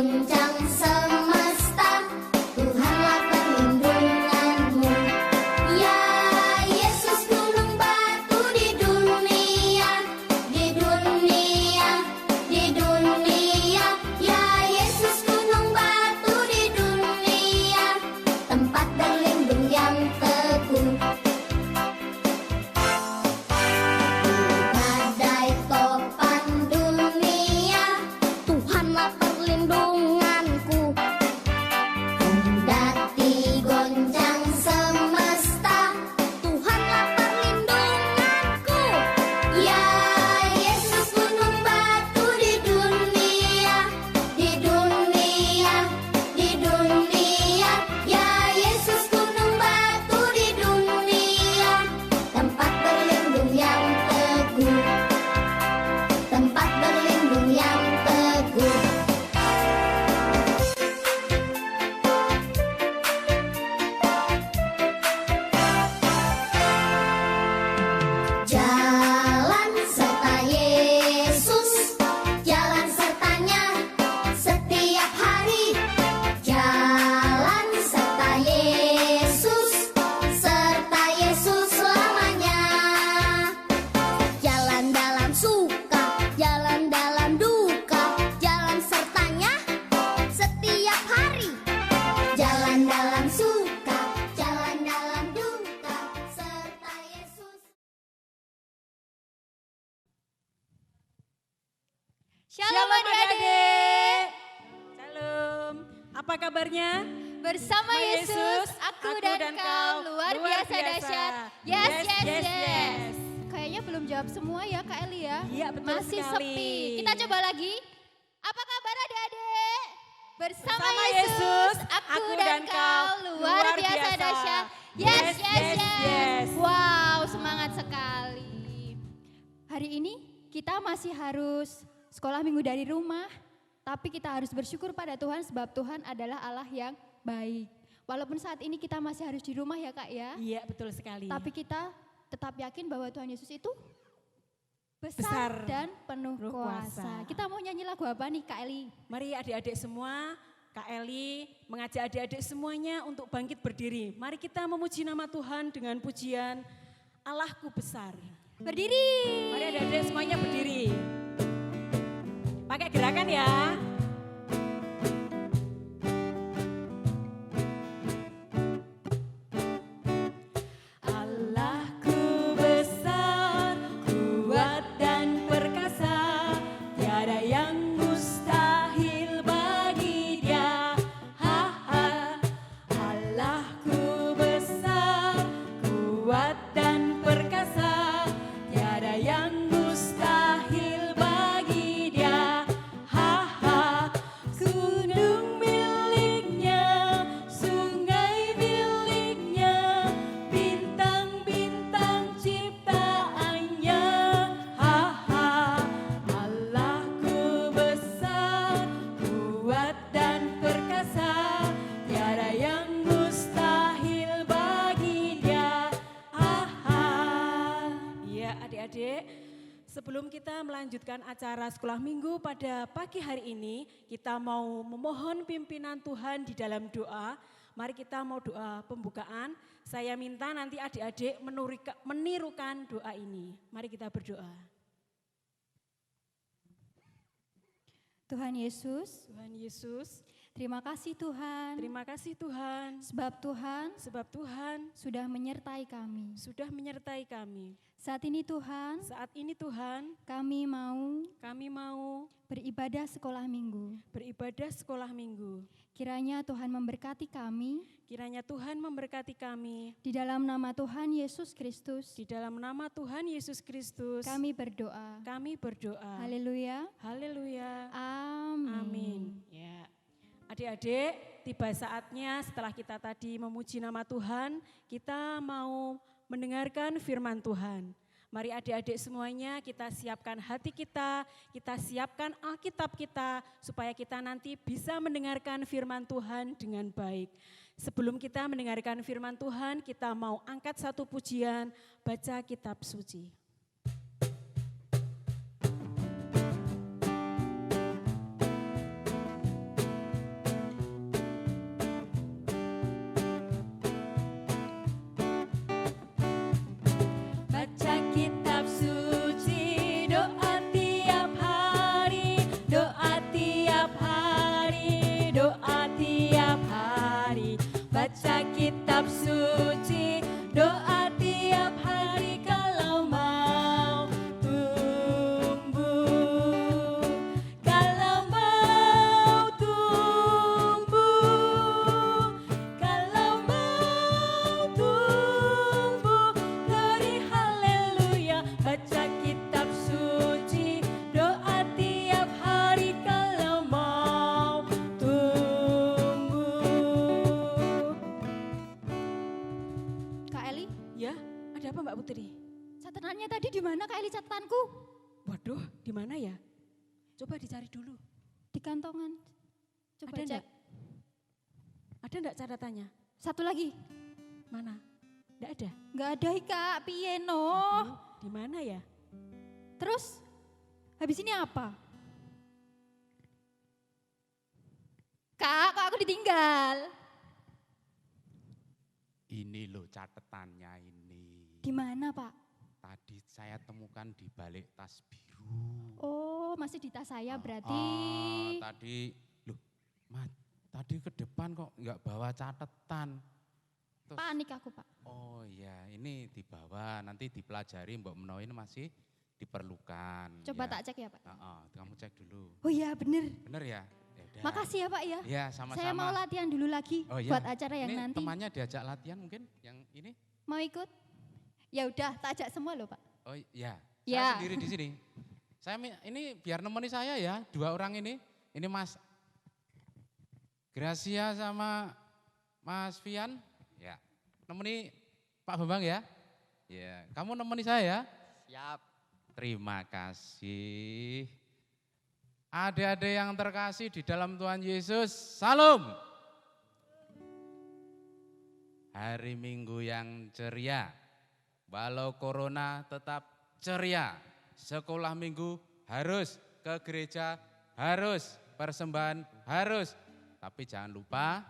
goncang semesta, Tuhanlah perlindunganmu. Ya Yesus gunung batu di dunia, di dunia, di dunia. Ya Yesus gunung batu di dunia, tempat berlindung yang teguh. Badai topan dunia, Tuhanlah perlindunganku. Kendati goncang semesta, Tuhanlah perlindunganku. Ya Yesus gunung batu di dunia, di dunia, di dunia. Ya Yesus gunung batu di dunia, tempat berlindung yang teguh, tempat berlindung yang teguh. Jalan serta Yesus, jalan sertanya setiap hari. Jalan serta Yesus, serta Yesus selamanya. Jalan dalam suka, jalan dalam duka, jalan sertanya setiap hari. Jalan dalam suka, jalan dalam duka, serta Yesus. Shalom adik-adik. Shalom. Apa kabarnya? Bersama Yesus, aku dan kau luar biasa dahsyat. Yes. Kayaknya belum jawab semua ya Kak Eli ya. Iya, betul Masih sekali. sepi. Kita coba lagi. Apa kabar adik-adik? Bersama Bersama Yesus, Yesus, aku dan kau luar biasa dahsyat. Yes. Wow, semangat sekali. Hari ini kita masih harus sekolah minggu dari rumah. Tapi kita harus bersyukur pada Tuhan sebab Tuhan adalah Allah yang baik. Walaupun saat ini kita masih harus di rumah ya Kak ya. Iya, betul sekali. Tapi kita tetap yakin bahwa Tuhan Yesus itu besar, Besar, dan penuh penuh kuasa. kuasa. Kita mau nyanyi lagu apa nih Kak Eli? Mari adik-adik semua, Kak Eli mengajak adik-adik semuanya untuk bangkit berdiri. Mari kita memuji nama Tuhan dengan pujian Allahku besar. Berdiri. Mari adik-adik semuanya berdiri. Pakai gerakan ya. Allahku besar, kuat dan perkasa, tiada yang mustahil bagi Dia. Allahku besar, kuat dan perkasa, tiada yang mustahil bagi Dia. Gunung miliknya, sungai miliknya, bintang-bintang ciptaannya. Allahku besar, kuat dan perkasa, tiada yang mustahil bagi Dia. Ya adik-adik, sebelum kita melanjutkan acara sekolah minggu pada pagi hari ini, kita mau memohon pimpinan Tuhan di dalam doa. Mari kita mau doa pembukaan. Saya minta nanti adik-adik menirukan doa ini. Mari kita berdoa. Tuhan Yesus, Tuhan Yesus, terima kasih Tuhan. terima kasih Tuhan. Sebab Tuhan Sebab Tuhan sudah menyertai kami. sudah menyertai kami. Saat ini Tuhan, Saat ini Tuhan, kami mau kami mau beribadah sekolah minggu. beribadah sekolah minggu. Kiranya Tuhan memberkati kami Kiranya Tuhan memberkati kami. di dalam nama Tuhan Yesus Kristus. Di dalam nama Tuhan Yesus Kristus, Kami berdoa. kami berdoa. Haleluya. Haleluya. Amin. Amin. Ya. Adik-adik, tiba saatnya setelah kita tadi memuji nama Tuhan, kita mau mendengarkan firman Tuhan. Mari adik-adik semuanya kita siapkan hati kita siapkan Alkitab kita supaya kita nanti bisa mendengarkan firman Tuhan dengan baik. Sebelum kita mendengarkan firman Tuhan, kita mau angkat satu pujian, baca kitab suci. Mbak Putri? Catatannya tadi di mana Kak Eli catatanku? Waduh, di mana ya? Coba dicari dulu. Di kantongan. Coba Ada cek. enggak? Ada enggak catatannya? Satu lagi. Mana? Enggak ada. Enggak ada Kak, piye no? Aduh, di mana ya? Terus habis ini apa? Kak, kok aku ditinggal? Ini loh catatannya ini. Di mana Pak? Tadi saya temukan di balik tas biru. Oh, masih di tas saya berarti. Tadi, loh Mas, tadi ke depan kok nggak bawa catatan. Terus, Panik aku Pak. oh iya, ini dibawa, nanti dipelajari Mbak Menawa ini masih diperlukan. Coba ya. tak cek ya Pak. Kamu cek dulu. Oh iya bener. Bener ya? Yaudah. Makasih ya Pak ya. Ya, sama-sama. Saya mau latihan dulu lagi Oh, iya. buat acara yang Ini nanti. temannya diajak latihan mungkin yang ini? Mau ikut? Ya udah, tak ajak semua loh Pak. Oh iya, Ya. saya sendiri di sini. Ini biar nemeni saya ya, 2 orang ini. Ini Mas Gracia sama Mas Fian. Ya, nemeni Pak Bambang ya. Ya, kamu nemeni saya ya. Siap. Terima kasih. Adik-adik yang terkasih di dalam Tuhan Yesus, salam. Hari Minggu yang ceria. Walau corona tetap ceria. Sekolah minggu harus, ke gereja harus, persembahan harus. Tapi jangan lupa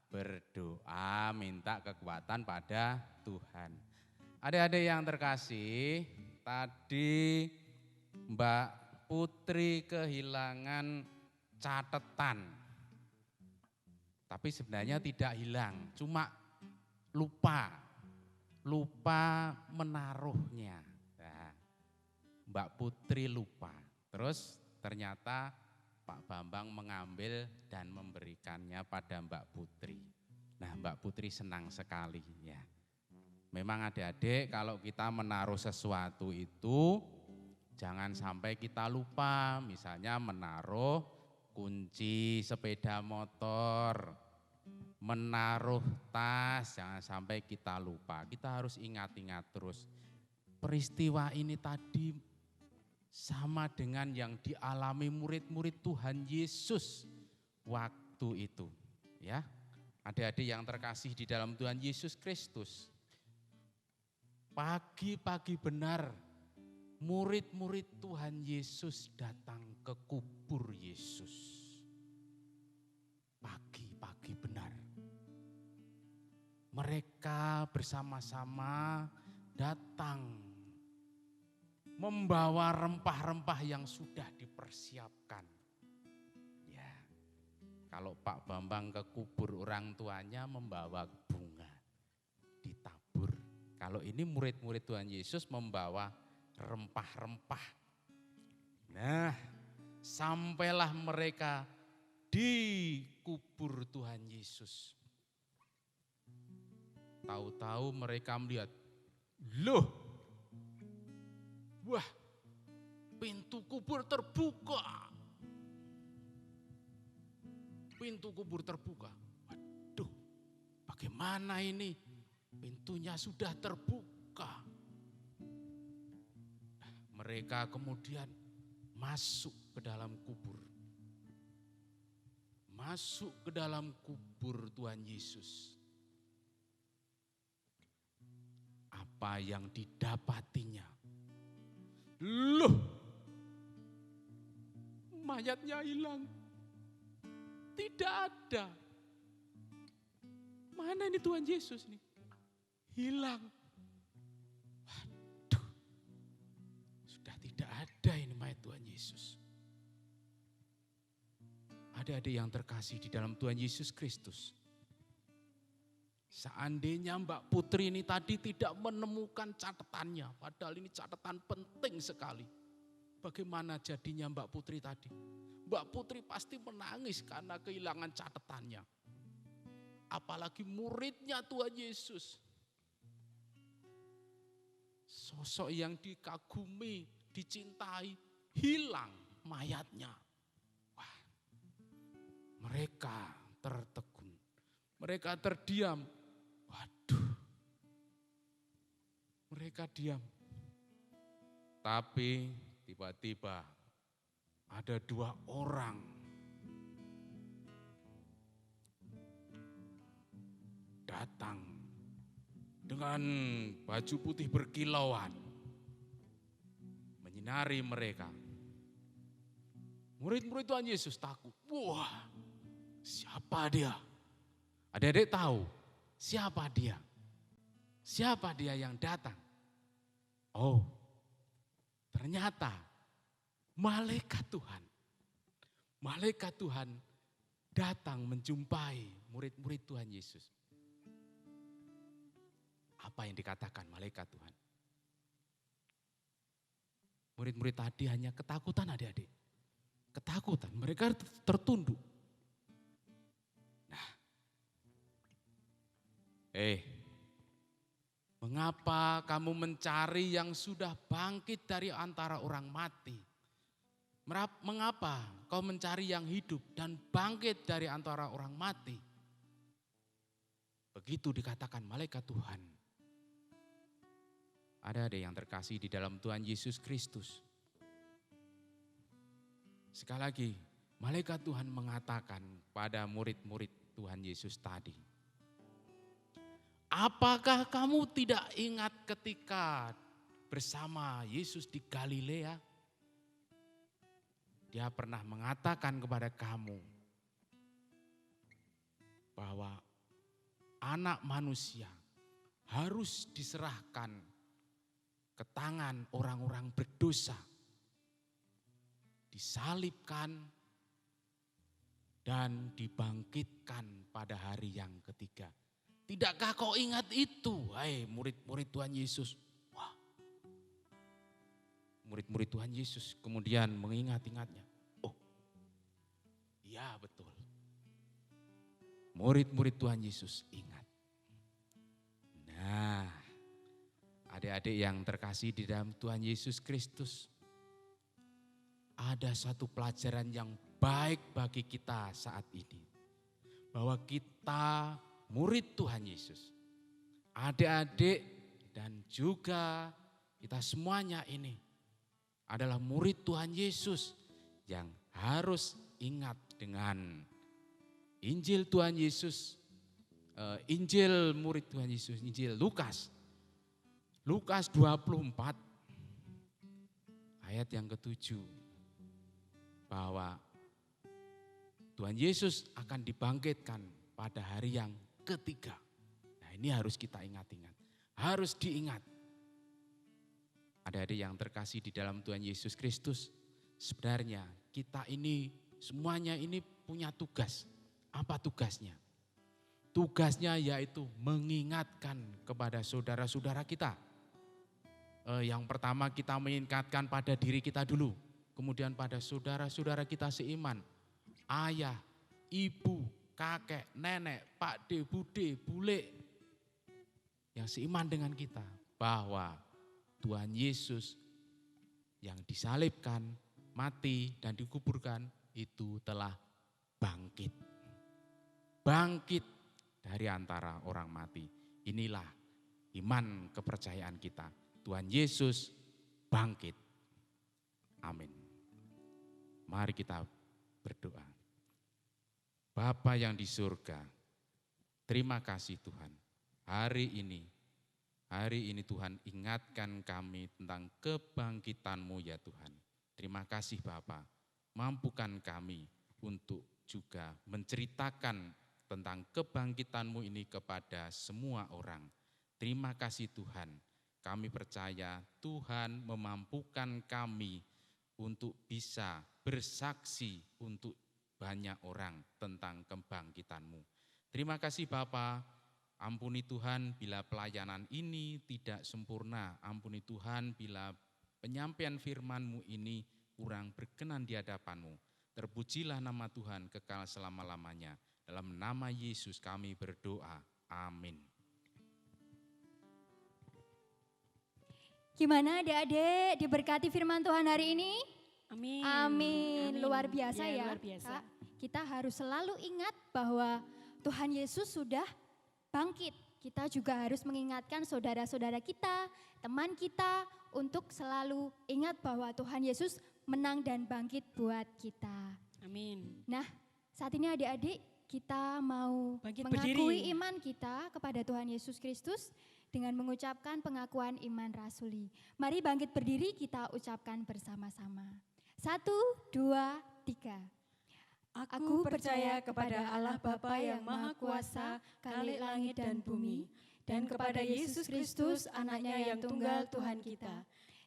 berdoa, minta kekuatan pada Tuhan. Adik-adik yang terkasih, tadi Mbak Putri kehilangan catatan. Tapi sebenarnya tidak hilang, cuma lupa menaruhnya. Nah, Mbak Putri lupa. Terus ternyata Pak Bambang mengambil dan memberikannya pada Mbak Putri. Nah, Mbak Putri senang sekali ya. Memang adik-adik kalau kita menaruh sesuatu itu jangan sampai kita lupa. Misalnya menaruh kunci sepeda motor, menaruh tas, jangan sampai kita lupa. Kita harus ingat-ingat terus. Peristiwa ini tadi sama dengan yang dialami murid-murid Tuhan Yesus waktu itu. Ya, adik-adik yang terkasih di dalam Tuhan Yesus Kristus. Pagi-pagi benar murid-murid Tuhan Yesus datang ke kubur Yesus. Pagi-pagi benar. Mereka bersama-sama datang membawa rempah-rempah yang sudah dipersiapkan. Ya, kalau Pak Bambang ke kubur orang tuanya membawa bunga, ditabur. Kalau ini murid-murid Tuhan Yesus membawa rempah-rempah. Nah, sampailah mereka di kubur Tuhan Yesus. Tahu-tahu mereka melihat, loh, wah, pintu kubur terbuka. Pintu kubur terbuka. Waduh, bagaimana ini? Pintunya sudah terbuka. Mereka kemudian masuk ke dalam kubur. Masuk ke dalam kubur Tuhan Yesus. Apa yang didapatinya? Loh, mayatnya hilang. Tidak ada. Mana ini Tuhan Yesus nih? Hilang. Waduh, sudah tidak ada ini mayat Tuhan Yesus. Adik-adik yang terkasih di dalam Tuhan Yesus Kristus. Seandainya Mbak Putri ini tadi tidak menemukan catatannya, padahal ini catatan penting sekali. Bagaimana jadinya Mbak Putri tadi? Mbak Putri pasti menangis karena kehilangan catatannya. Apalagi muridnya Tuhan Yesus. Sosok yang dikagumi, dicintai, hilang mayatnya. Wah, mereka tertegun, mereka terdiam. Waduh, Mereka diam. Tapi tiba-tiba ada 2 orang datang dengan baju putih berkilauan, menyinari mereka. Murid-murid Tuhan Yesus takut. Wah, siapa dia? Adik-adik tahu siapa dia? Siapa dia yang datang? Oh, ternyata malaikat Tuhan. Malaikat Tuhan datang menjumpai murid-murid Tuhan Yesus. Apa yang dikatakan malaikat Tuhan? Murid-murid tadi hanya ketakutan adik-adik. Ketakutan, mereka tertunduk. Nah, mengapa kamu mencari yang sudah bangkit dari antara orang mati? Mengapa kau mencari yang hidup dan bangkit dari antara orang mati? Begitu dikatakan malaikat Tuhan. Ada yang terkasih di dalam Tuhan Yesus Kristus. Sekali lagi, malaikat Tuhan mengatakan pada murid-murid Tuhan Yesus tadi, apakah kamu tidak ingat ketika bersama Yesus di Galilea? Dia pernah mengatakan kepada kamu bahwa anak manusia harus diserahkan ke tangan orang-orang berdosa, disalibkan dan dibangkitkan pada hari yang ketiga. Tidakkah kau ingat itu? Hai murid-murid Tuhan Yesus. Wah. Murid-murid Tuhan Yesus kemudian mengingat-ingatnya. Oh, iya betul. Murid-murid Tuhan Yesus ingat. Nah, adik-adik yang terkasih di dalam Tuhan Yesus Kristus, ada satu pelajaran yang baik bagi kita saat ini. Bahwa kita murid Tuhan Yesus, adik-adik dan juga kita semuanya ini adalah murid Tuhan Yesus yang harus ingat dengan Injil Tuhan Yesus, Injil murid Tuhan Yesus, Injil Lukas. Lukas 24 ayat yang ke-7. Bahwa Tuhan Yesus akan dibangkitkan pada hari yang ketiga. Nah ini harus kita ingat-ingat, harus diingat. Adik-adik yang terkasih di dalam Tuhan Yesus Kristus, sebenarnya kita ini semuanya ini punya tugas. Apa tugasnya? Tugasnya yaitu mengingatkan kepada saudara-saudara kita. Yang pertama kita mengingatkan pada diri kita dulu. Kemudian pada saudara-saudara kita seiman, ayah, ibu, kakek, nenek, pakde, bude, bule, yang seiman dengan kita. Bahwa Tuhan Yesus yang disalibkan, mati dan dikuburkan itu telah bangkit. Bangkit dari antara orang mati. Inilah iman kepercayaan kita. Tuhan Yesus bangkit. Amin. Mari kita berdoa. Bapa yang di surga, terima kasih Tuhan. Hari ini Tuhan ingatkan kami tentang kebangkitan-Mu ya Tuhan. Terima kasih Bapa, mampukan kami untuk juga menceritakan tentang kebangkitan-Mu ini kepada semua orang. Terima kasih Tuhan, kami percaya Tuhan memampukan kami untuk bisa bersaksi untuk banyak orang tentang kebangkitan-Mu. Terima kasih Bapa, ampuni Tuhan bila pelayanan ini tidak sempurna. Ampuni Tuhan bila penyampaian firman-Mu ini kurang berkenan di hadapan-Mu. Terpujilah nama Tuhan kekal selama-lamanya. Dalam nama Yesus kami berdoa. Amin. Gimana adik-adik diberkati firman Tuhan hari ini? Amin. Amin. Luar biasa ya. Luar biasa. Kak. Kita harus selalu ingat bahwa Tuhan Yesus sudah bangkit. kita juga harus mengingatkan saudara-saudara kita, teman kita untuk selalu ingat bahwa Tuhan Yesus menang dan bangkit buat kita. Amin. Nah, saat ini adik-adik kita mau Bangkit mengakui berdiri. iman kita kepada Tuhan Yesus Kristus dengan mengucapkan pengakuan iman rasuli. Mari bangkit berdiri kita ucapkan bersama-sama. 1, 2, 3. Aku percaya kepada Allah Bapa yang Maha Kuasa, Khalik langit dan bumi, dan kepada Yesus Kristus, anaknya yang tunggal Tuhan kita,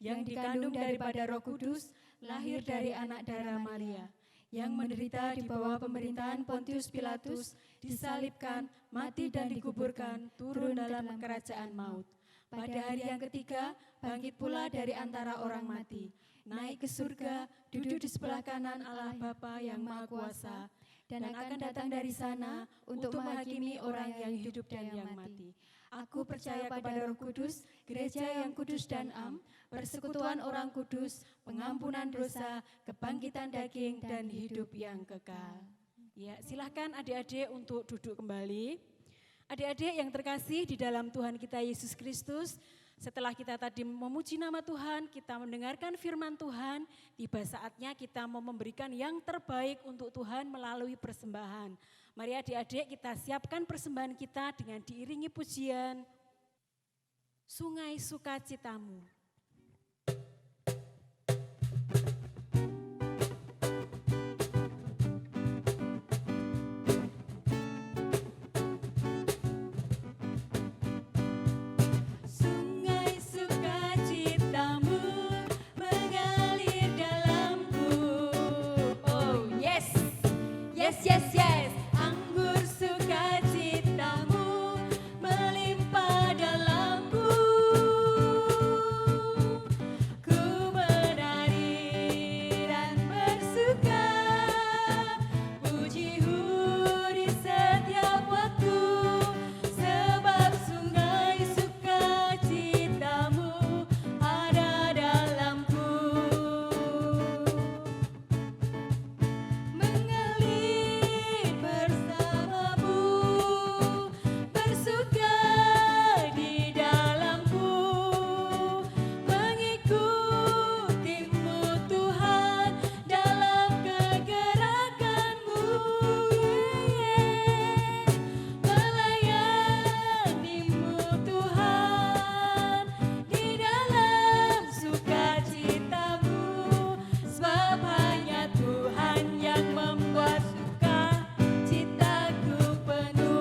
yang dikandung daripada Roh Kudus, lahir dari anak darah Maria, yang menderita di bawah pemerintahan Pontius Pilatus, disalibkan, mati dan dikuburkan, turun dalam kerajaan maut. Pada hari yang ketiga, bangkit pula dari antara orang mati, naik ke surga, duduk di sebelah kanan Allah Bapa yang Maha Kuasa, dan akan datang dari sana untuk menghakimi orang yang hidup dan yang mati. Aku percaya kepada Roh Kudus, gereja yang kudus dan am, persekutuan orang kudus, pengampunan dosa, kebangkitan daging, dan hidup yang kekal. Ya, silahkan adik-adik untuk duduk kembali. Adik-adik yang terkasih di dalam Tuhan kita Yesus Kristus, setelah kita tadi memuji nama Tuhan, kita mendengarkan firman Tuhan, tiba saatnya kita mau memberikan yang terbaik untuk Tuhan melalui persembahan. Mari adik-adik kita siapkan persembahan kita dengan diiringi pujian Sungai Sukacitamu. Sungai sukacitamu mengalir dalamku. Oh yes, yes, yes, yes. Anggur sukacitamu melimpah dalamku. Ku menari dan bersuka, puji-hu di setiap waktu, sebab sungai sukacitamu ada dalamku. Mengalir bersamamu, bersuka di dalamku, mengikutimu Tuhan dalam kegerakanmu, melayanimu Tuhan di dalam sukacitamu, sebab hanya Tuhan yang membuat sukacitaku penuh.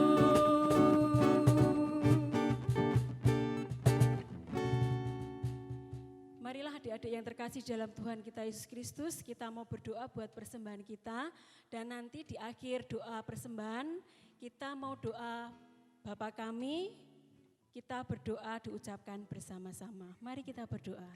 Marilah adik-adik yang terkasih dalam Tuhan kita Yesus Kristus, kita mau berdoa buat persembahan kita, dan nanti di akhir doa persembahan kita mau doa Bapa kami, kita berdoa diucapkan bersama-sama. Mari kita berdoa.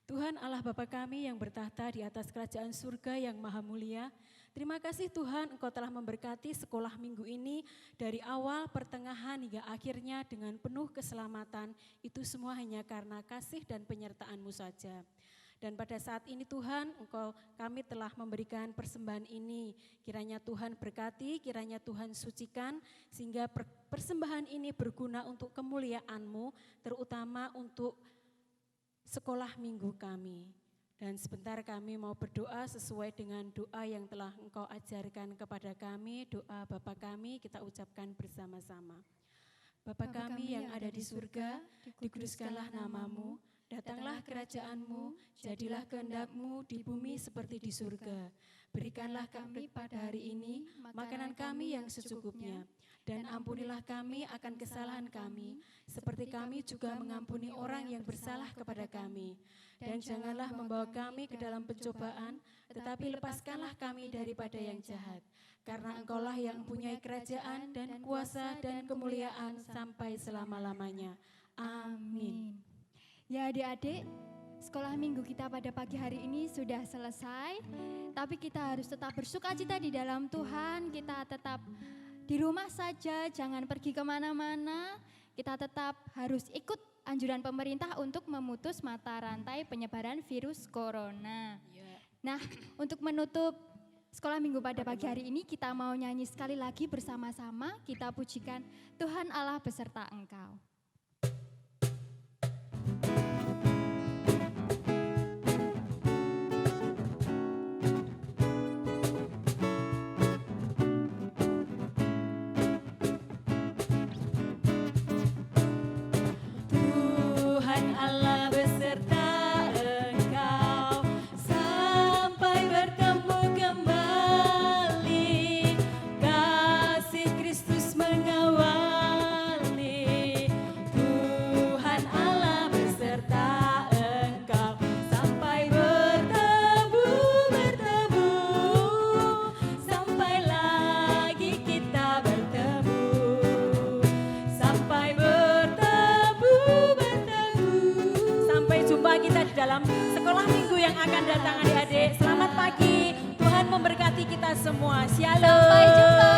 Tuhan Allah Bapa kami yang bertahta di atas kerajaan surga yang maha mulia, terima kasih Tuhan Engkau telah memberkati sekolah minggu ini dari awal, pertengahan hingga akhirnya dengan penuh keselamatan. Itu semua hanya karena kasih dan penyertaan-Mu saja. Dan pada saat ini Tuhan, kami telah memberikan persembahan ini. Kiranya Tuhan berkati, kiranya Tuhan sucikan, sehingga persembahan ini berguna untuk kemuliaan-Mu, terutama untuk sekolah minggu kami. Dan sebentar kami mau berdoa sesuai dengan doa yang telah Engkau ajarkan kepada kami, doa Bapa kami kita ucapkan bersama-sama. Bapa kami yang ada di surga, dikuduskanlah nama-Mu, datanglah kerajaan-Mu, jadilah kehendak-Mu di bumi seperti di surga. Berikanlah kami pada hari ini makanan kami yang secukupnya, dan ampunilah kami akan kesalahan kami, seperti kami juga mengampuni orang yang bersalah kepada kami. Dan janganlah membawa kami ke dalam pencobaan, tetapi lepaskanlah kami daripada yang jahat. Karena Engkaulah yang mempunyai kerajaan dan kuasa dan kemuliaan sampai selama-lamanya. Amin. Ya adik-adik, sekolah minggu kita pada pagi hari ini sudah selesai, tapi kita harus tetap bersukacita di dalam Tuhan, kita tetap di rumah saja, jangan pergi kemana-mana, kita tetap harus ikut anjuran pemerintah untuk memutus mata rantai penyebaran virus corona. Nah, untuk menutup sekolah minggu pada pagi hari ini kita mau nyanyi sekali lagi bersama-sama, kita pujikan Tuhan Allah beserta engkau. Tuhan Allah beserta engkau sampai bertemu kembali, kasih Kristus mengawali. Tuhan Allah beserta engkau sampai bertemu, sampai lagi kita bertemu, sampai sampai jumpa kita di dalam sekolah minggu yang akan datang adik-adik. Selamat pagi, Tuhan memberkati kita semua. Shalom. Sampai jumpa.